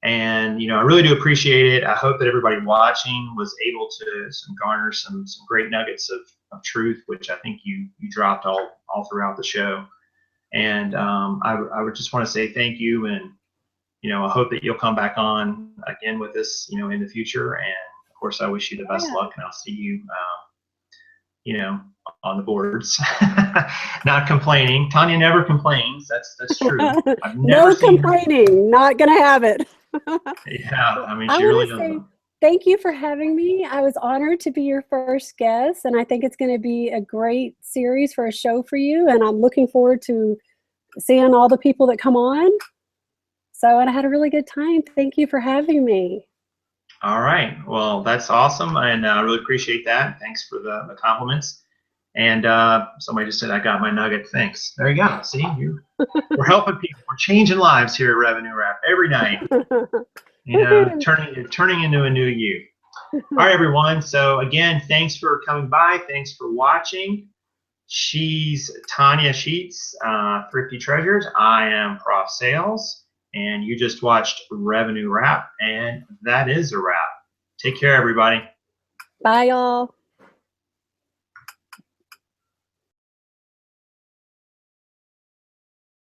And, I really do appreciate it. I hope that everybody watching was able to garner some great nuggets of truth, which I think you dropped all throughout the show. And I would just want to say thank you. And, I hope that you'll come back on again with us, in the future. And, of course, I wish you the best luck. And I'll see you, on the boards. Not complaining. Tonya never complains. That's true. I've never seen complaining. Not going to have it. Yeah, I mean, I she really want to say doesn't. thank you for having me. I was honored to be your first guest, and I think it's going to be a great series for a show for you, and I'm looking forward to seeing all the people that come on. So, and I had a really good time. Thank you for having me. All right. Well, that's awesome, and I really appreciate that. Thanks for the compliments. And somebody just said, I got my nugget. Thanks. There you go. See, we're helping people. We're changing lives here at Revenue Wrap every night. Turning into a new you. All right, everyone. So again, thanks for coming by. Thanks for watching. She's Tonya Sheets, Thrifty Treasures. I am Prof Sales, and you just watched Revenue Wrap, and that is a wrap. Take care, everybody. Bye, y'all.